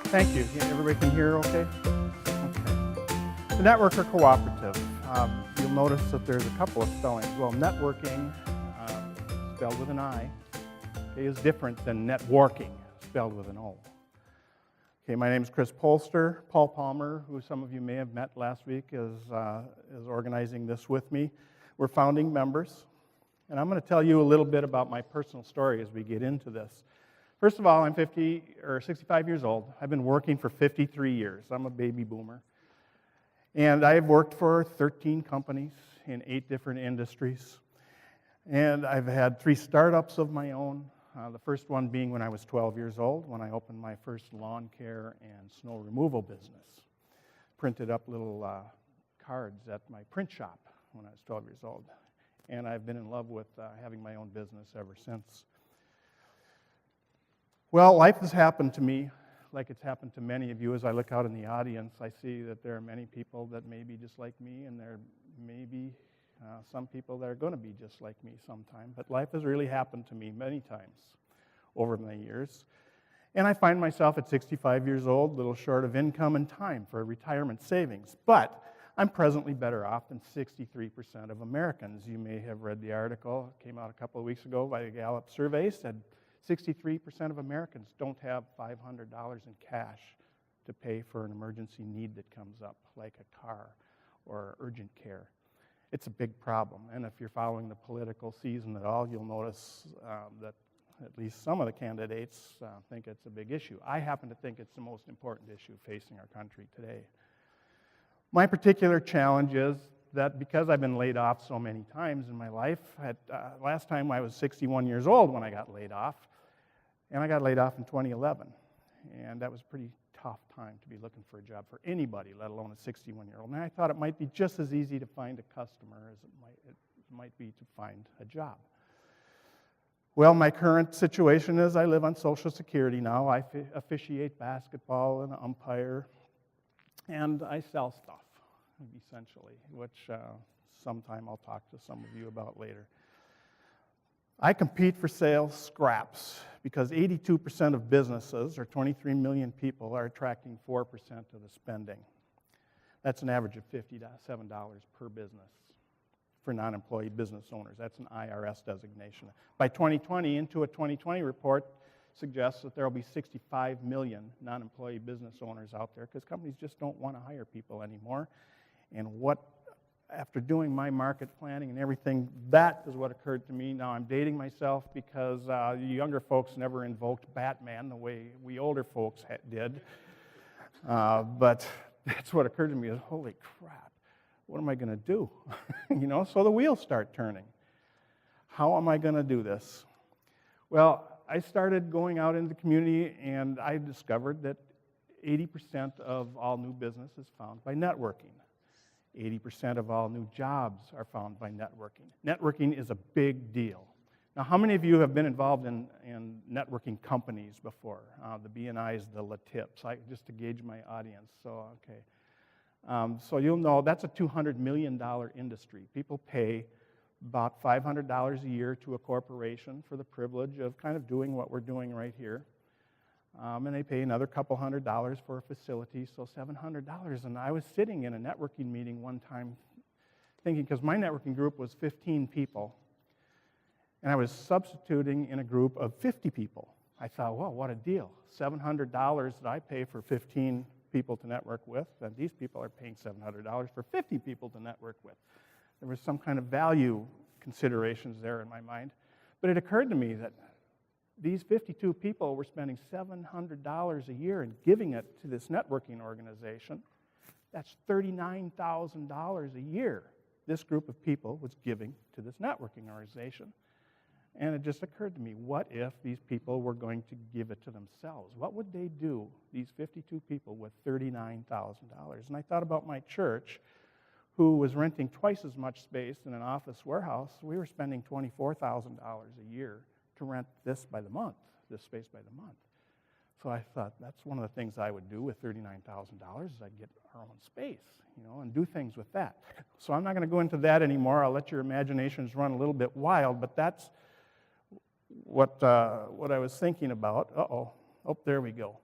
Thank you. Everybody can hear okay? Okay. The Netwirker Cooperative. You'll notice that there's a couple of spellings. Well, networking, spelled with an I, okay, is different than networking, spelled with an O. Okay, my name is Chris Polster. Paul Palmer, who some of you may have met last week, is organizing this with me. We're founding members. And I'm going to tell you a little bit about my personal story as we get into this. First of all, I'm 65 years old. I've been working for 53 years. I'm a baby boomer. And I've worked for 13 companies in 8 different industries. And I've had 3 startups of my own. The first one being when I was 12 years old, when I opened my first lawn care and snow removal business. Printed up little cards at my print shop when I was 12 years old. And I've been in love with having my own business ever since. Well, life has happened to me like it's happened to many of you. As I look out in the audience, I see that there are many people that may be just like me, and there may be some people that are going to be just like me sometime. But life has really happened to me many times over my years. And I find myself at 65 years old, a little short of income and time for retirement savings. But I'm presently better off than 63% of Americans. You may have read the article. It came out a couple of weeks ago by the Gallup survey. Said 63% of Americans don't have $500 in cash to pay for an emergency need that comes up, like a car or urgent care. It's a big problem. And if you're following the political season at all, you'll notice that at least some of the candidates think it's a big issue. I happen to think it's the most important issue facing our country today. My particular challenge is that because I've been laid off so many times in my life, last time I was 61 years old when I got laid off, and I got laid off in 2011. And that was a pretty tough time to be looking for a job for anybody, let alone a 61-year-old. And I thought it might be just as easy to find a customer as it might be to find a job. Well, my current situation is I live on Social Security now. I officiate basketball and umpire. And I sell stuff, essentially, which sometime I'll talk to some of you about later. I compete for sales scraps because 82% of businesses, or 23 million people, are attracting 4% of the spending. That's an average of $57 per business for non-employee business owners. That's an IRS designation. By 2020, into a 2020 report, suggests that there will be 65 million non-employee business owners out there because companies just don't want to hire people anymore. And after doing my market planning and everything, that is what occurred to me. Now I'm dating myself because younger folks never invoked Batman the way we older folks did. But that's what occurred to me is, holy crap, what am I going to do? So the wheels start turning. How am I going to do this? Well, I started going out into the community, and I discovered that 80% of all new business is found by networking. 80% of all new jobs are found by networking. Networking is a big deal. Now, how many of you have been involved in networking companies before? The BNIs, the LaTips, just to gauge my audience. So, okay. So you'll know that's a $200 million industry. People pay about $500 a year to a corporation for the privilege of kind of doing what we're doing right here. And they pay another couple $100 for a facility, so $700. And I was sitting in a networking meeting one time thinking, because my networking group was 15 people, and I was substituting in a group of 50 people. I thought, well, what a deal. $700 that I pay for 15 people to network with, and these people are paying $700 for 50 people to network with. There was some kind of value considerations there in my mind. But it occurred to me that these 52 people were spending $700 a year and giving it to this networking organization. That's $39,000 a year this group of people was giving to this networking organization. And it just occurred to me, what if these people were going to give it to themselves? What would they do, these 52 people, with $39,000? And I thought about my church, who was renting twice as much space in an office warehouse. We were spending $24,000 a year to rent this space by the month. So I thought that's one of the things I would do with $39,000 is I'd get our own space, and do things with that. So I'm not going to go into that anymore. I'll let your imaginations run a little bit wild, but that's what I was thinking about. Oh, there we go.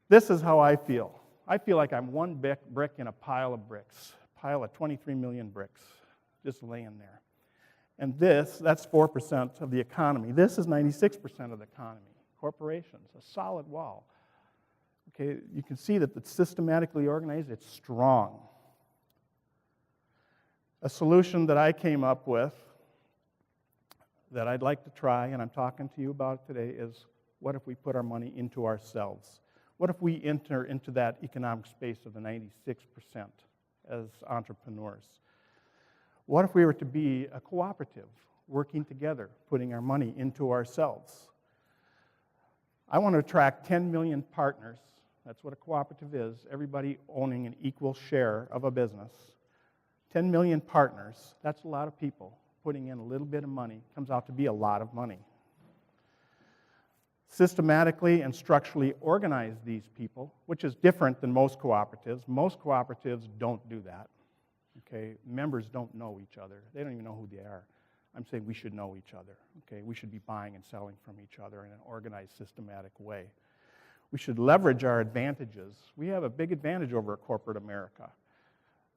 This is how I feel. I feel like I'm one brick in a pile of bricks, a pile of 23 million bricks just laying there. And that's 4% of the economy. This is 96% of the economy. Corporations, a solid wall. Okay, you can see that it's systematically organized, it's strong. A solution that I came up with that I'd like to try, and I'm talking to you about today, is what if we put our money into ourselves? What if we enter into that economic space of the 96% as entrepreneurs? What if we were to be a cooperative, working together, putting our money into ourselves? I want to attract 10 million partners. That's what a cooperative is, everybody owning an equal share of a business. 10 million partners, that's a lot of people. Putting in a little bit of money comes out to be a lot of money. Systematically and structurally organize these people, which is different than most cooperatives. Most cooperatives don't do that. Okay, members don't know each other. They don't even know who they are. I'm saying we should know each other. Okay, we should be buying and selling from each other in an organized, systematic way. We should leverage our advantages. We have a big advantage over corporate America.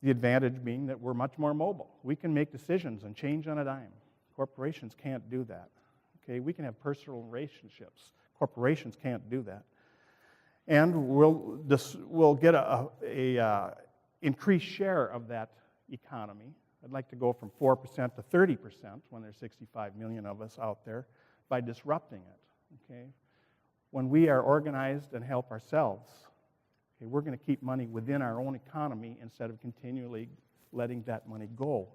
The advantage being that we're much more mobile. We can make decisions and change on a dime. Corporations can't do that. Okay, we can have personal relationships. Corporations can't do that. And we'll get a increased share of that economy. I'd like to go from 4% to 30% when there's 65 million of us out there by disrupting it. Okay, when we are organized and help ourselves, okay, we're going to keep money within our own economy instead of continually letting that money go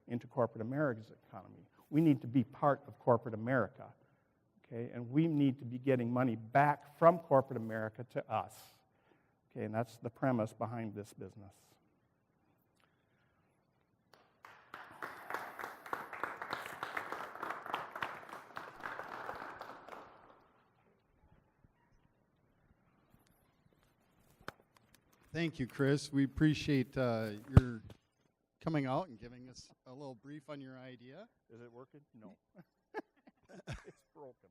into corporate America's economy. We need to be part of corporate America, okay, and we need to be getting money back from corporate America to us, okay, and that's the premise behind this business. Thank you, Chris. We appreciate your coming out and giving us a little brief on your idea. Is it working? No. It's broken.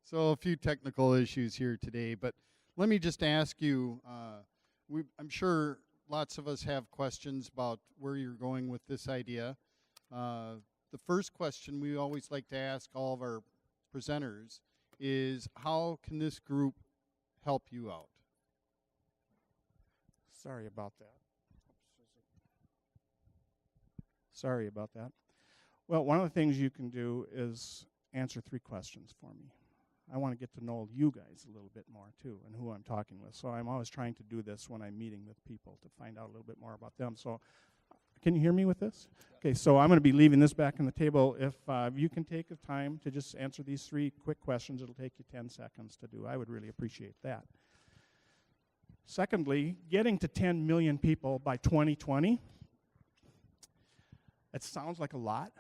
So a few technical issues here today, but let me just ask you, I'm sure lots of us have questions about where you're going with this idea. The first question we always like to ask all of our presenters is, how can this group help you out? Sorry about that. Sorry about that. Well, one of the things you can do is answer 3 questions for me. I want to get to know you guys a little bit more, too, and who I'm talking with. So I'm always trying to do this when I'm meeting with people to find out a little bit more about them. So can you hear me with this? Okay, so I'm going to be leaving this back on the table. If you can take the time to just answer these 3 quick questions, it'll take you 10 seconds to do. I would really appreciate that. Secondly, getting to 10 million people by 2020, it sounds like a lot,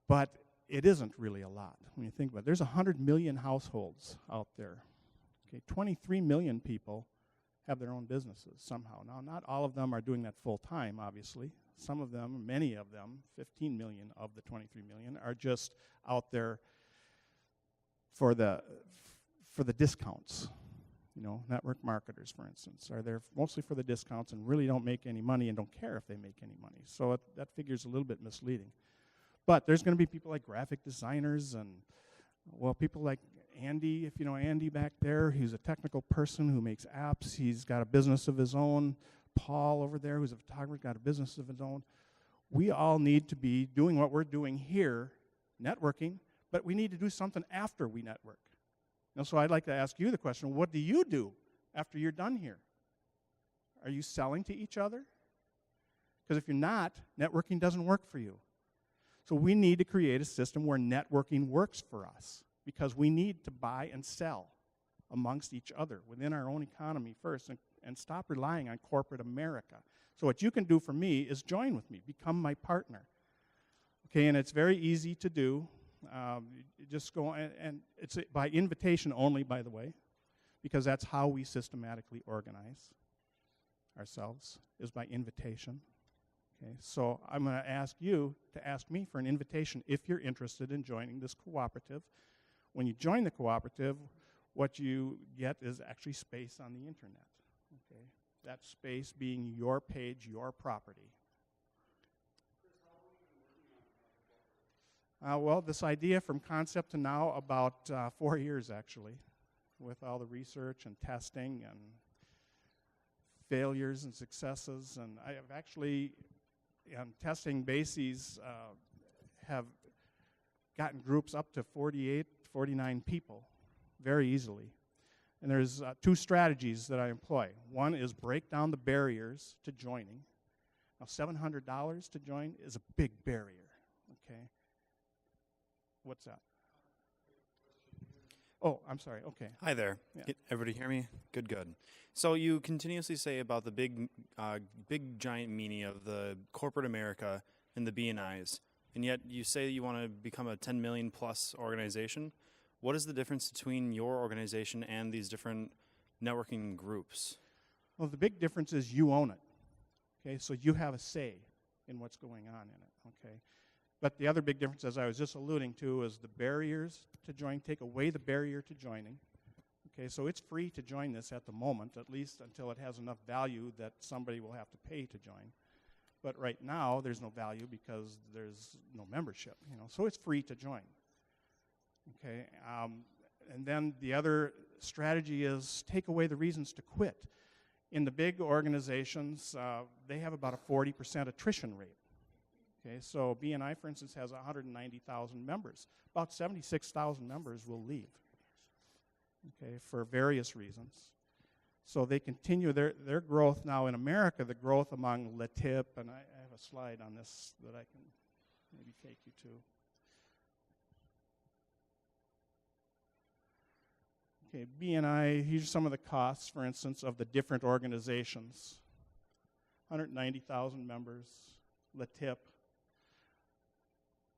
but it isn't really a lot when you think about it. There's 100 million households out there. Okay, 23 million people have their own businesses somehow. Now, not all of them are doing that full time, obviously. Some of them, many of them, 15 million of the 23 million, are just out there for the discounts. You know, network marketers, for instance, are there mostly for the discounts and really don't make any money and don't care if they make any money. So that figure's a little bit misleading. But there's going to be people like graphic designers and, well, people like Andy, if you know Andy back there. He's a technical person who makes apps. He's got a business of his own. Paul over there, who's a photographer, got a business of his own. We all need to be doing what we're doing here, networking, but we need to do something after we network. And so I'd like to ask you the question, what do you do after you're done here? Are you selling to each other? Because if you're not, networking doesn't work for you. So we need to create a system where networking works for us, because we need to buy and sell amongst each other within our own economy first, and stop relying on corporate America. So what you can do for me is join with me, become my partner. Okay, and it's very easy to do. You just go, and it's by invitation only, by the way, because that's how we systematically organize ourselves, is by invitation. Okay, so I'm going to ask you to ask me for an invitation if you're interested in joining this cooperative. When you join the cooperative, what you get is actually space on the internet. Okay, that space being your page, your property. Well, this idea from concept to now, about 4 years actually, with all the research and testing and failures and successes. And I have actually, on testing bases, have gotten groups up to 48, 49 people very easily. And there's 2 strategies that I employ. One is break down the barriers to joining. Now, $700 to join is a big barrier, okay? What's that? Oh, I'm sorry, okay. Hi there. Yeah. Can everybody hear me? Good, good. So you continuously say about the big giant meaning of the corporate America and the B&Is, and yet you say that you want to become a 10 million plus organization. What is the difference between your organization and these different networking groups? Well, the big difference is you own it, okay? So you have a say in what's going on in it, okay? But the other big difference, as I was just alluding to, is the barriers to join. Take away the barrier to joining. Okay, so it's free to join this at the moment, at least until it has enough value that somebody will have to pay to join. But right now, there's no value because there's no membership, you know, so it's free to join. Okay, and then the other strategy is take away the reasons to quit. In the big organizations, they have about a 40% attrition rate. Okay, so BNI, for instance, has 190,000 members. About 76,000 members will leave, okay, for various reasons. So they continue their growth now in America, the growth among LTIP, and I have a slide on this that I can maybe take you to. Okay, BNI, here's some of the costs, for instance, of the different organizations. 190,000 members, LTIP.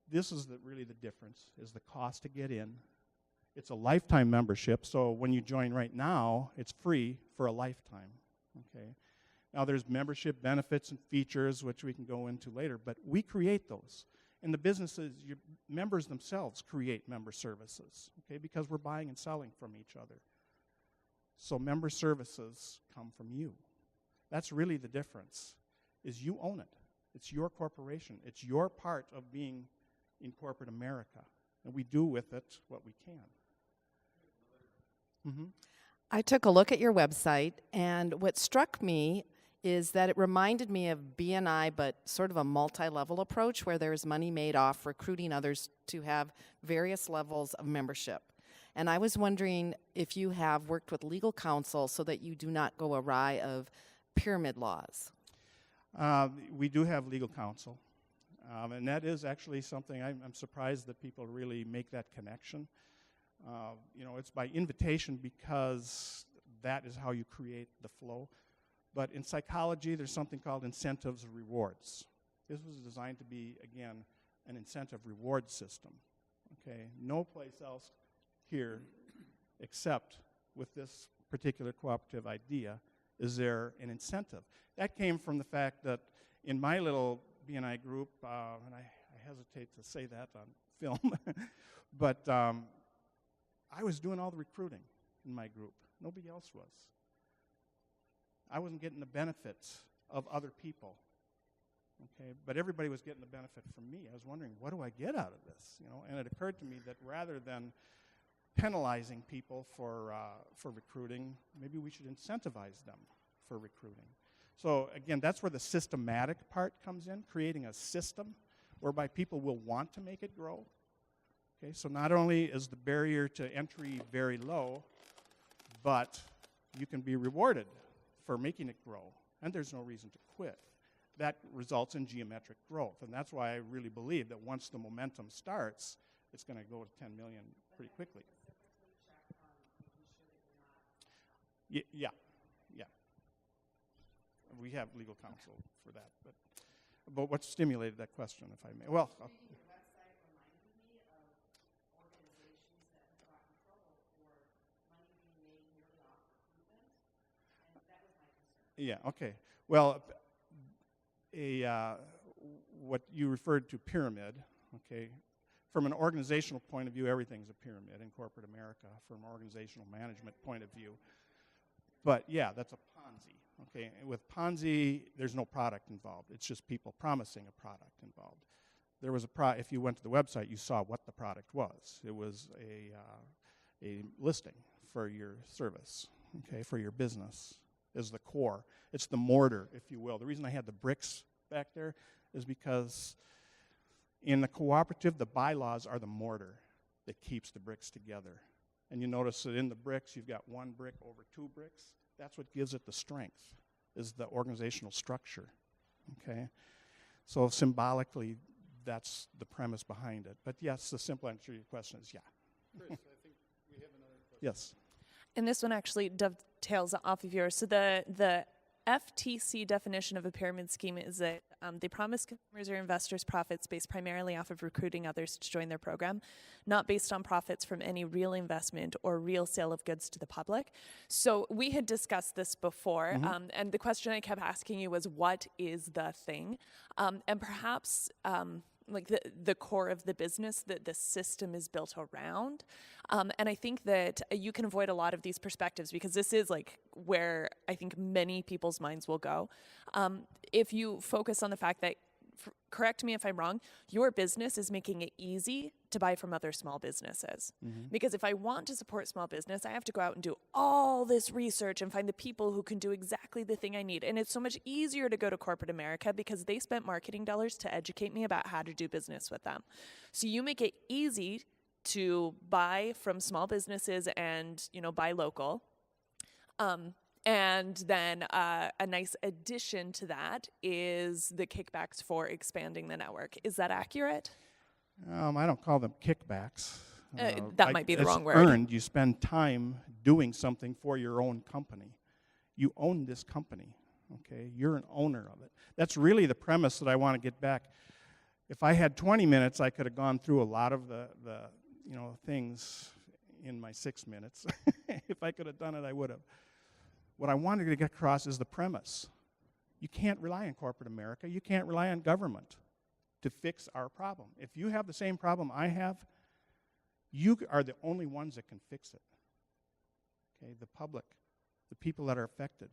This is really the difference, is the cost to get in. It's a lifetime membership, so when you join right now, it's free for a lifetime, okay? Now there's membership benefits and features, which we can go into later, but we create those. And the businesses, your members themselves create member services, okay, because we're buying and selling from each other. So member services come from you. That's really the difference, is you own it. It's your corporation. It's your part of being in corporate America, and we do with it what we can. Mm-hmm. I took a look at your website, and what struck me is that it reminded me of BNI, but sort of a multi-level approach where there's money made off recruiting others to have various levels of membership. And I was wondering if you have worked with legal counsel so that you do not go awry of pyramid laws. We do have legal counsel. And that is actually something I'm surprised that people really make that connection. You know, it's by invitation because that is how you create the flow. But in psychology, there's something called incentives and rewards. This was designed to be, again, an incentive reward system. Okay, no place else here except with this particular cooperative idea is there an incentive. That came from the fact that in my little BNI group, and I hesitate to say that on film, but I was doing all the recruiting in my group. Nobody else was. I wasn't getting the benefits of other people, okay? But everybody was getting the benefit from me. I was wondering, what do I get out of this? You know, and it occurred to me that rather than penalizing people for recruiting, maybe we should incentivize them for recruiting. So again, that's where the systematic part comes in, creating a system whereby people will want to make it grow. Okay, so not only is the barrier to entry very low, but you can be rewarded for making it grow, and there's no reason to quit. That results in geometric growth, and that's why I really believe that once the momentum starts, it's going to go to 10 million pretty quickly. Yeah. We have legal counsel for that, but what stimulated that question, if I may? Well, your website reminded me of organizations that have gotten in trouble for money being made merely off recruitment, and that was my concern. yeah, okay. Well, what you referred to pyramid, okay. from an organizational point of view, everything's a pyramid in corporate America from an organizational management point of view. But yeah, that's a Ponzi. Okay, and with Ponzi, there's no product involved. It's just people promising a product involved. There was if you went to the website, you saw what the product was. It was a listing for your service, okay, for your business is the core. It's the mortar, if you will. The reason I had the bricks back there is because in the cooperative, the bylaws are the mortar that keeps the bricks together. And you notice that in the bricks, you've got one brick over two bricks. That's what gives it the strength, is the organizational structure, okay? So symbolically, that's the premise behind it. But yes, the simple answer to your question is yeah. Chris, I think we have another question. Yes. And this one actually dovetails off of yours. So the FTC definition of a pyramid scheme is that they promise consumers or investors profits based primarily off of recruiting others to join their program, not based on profits from any real investment or real sale of goods to the public. So we had discussed this before, and the question I kept asking you was, what is the thing? And perhaps like the core of the business that the system is built around. And I think that you can avoid a lot of these perspectives because this is like where I think many people's minds will go. If you focus on the fact that, correct me if I'm wrong, your business is making it easy to buy from other small businesses. Because if I want to support small business, I have to go out and do all this research and find the people who can do exactly the thing I need. And it's so much easier to go to corporate America because they spent marketing dollars to educate me about how to do business with them. So you make it easy to buy from small businesses and, buy local. And then a nice addition to that is the kickbacks for expanding the network. Is that accurate? I don't call them kickbacks. That might be the wrong word. Earned. You spend time doing something for your own company. You own this company, okay? You're an owner of it. That's really the premise that I want to get back. If I had 20 minutes, I could have gone through a lot of the things in my 6 minutes. If I could have done it, I would have. What I wanted to get across is the premise. You can't rely on corporate America. You can't rely on government to fix our problem. If you have the same problem I have, you are the only ones that can fix it. Okay, the public, the people that are affected.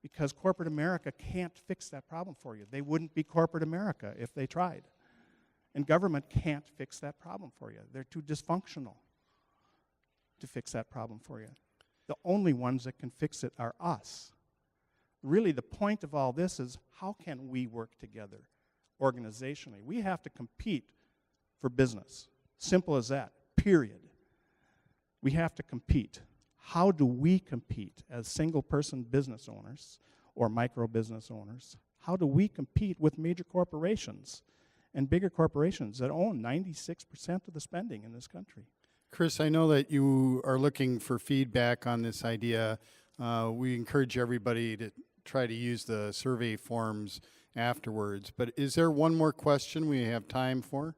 Because corporate America can't fix that problem for you. They wouldn't be corporate America if they tried. And government can't fix that problem for you. They're too dysfunctional to fix that problem for you. The only ones that can fix it are us. Really, the point of all this is, how can we work together organizationally? We have to compete for business. Simple as that, period. We have to compete. How do we compete as single-person business owners or micro-business owners? How do we compete with major corporations and bigger corporations that own 96% of the spending in this country? Chris, I know that you are looking for feedback on this idea. We encourage everybody to try to use the survey forms afterwards. But is there one more question we have time for?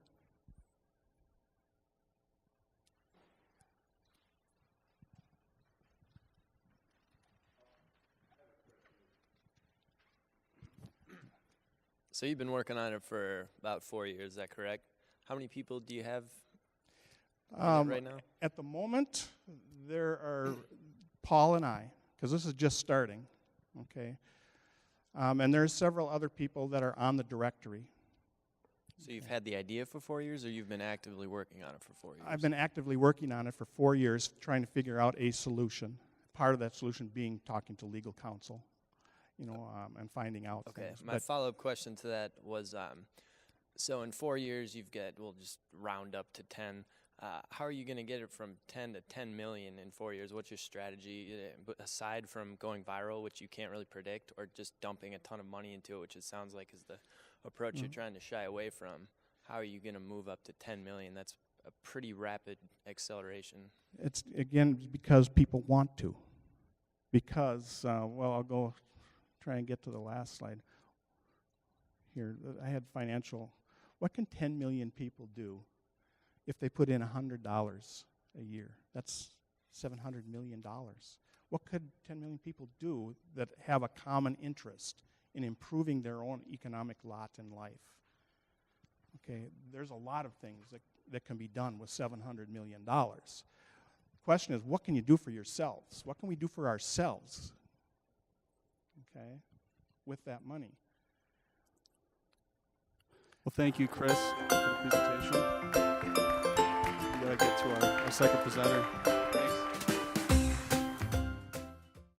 So you've been working on it for about 4 years, is that correct? How many people do you have right now? At the moment, there are Paul and I, because this is just starting, okay? And there's several other people that are on the directory. So you've had the idea for 4 years, or you've been actively working on it for 4 years? I've been actively working on it for 4 years, trying to figure out a solution. Part of that solution being talking to legal counsel, and finding out Okay, things. my follow-up question to that was, so in 4 years we'll just round up to 10. How are you going to get it from 10 to 10 million in 4 years? What's your strategy, aside from going viral, which you can't really predict, or just dumping a ton of money into it, which it sounds like is the approach you're trying to shy away from? How are you going to move up to 10 million? That's a pretty rapid acceleration. It's, again, because people want to. Because, I'll go try and get to the last slide. Here, I had financial. What can 10 million people do if they put in $100 a year? That's $700 million. What could 10 million people do that have a common interest in improving their own economic lot in life? Okay, there's a lot of things that can be done with $700 million. The question is, what can you do for yourselves? What can we do for ourselves, okay, with that money? Well, thank you, Chris, for the presentation. We got to get to our second presenter.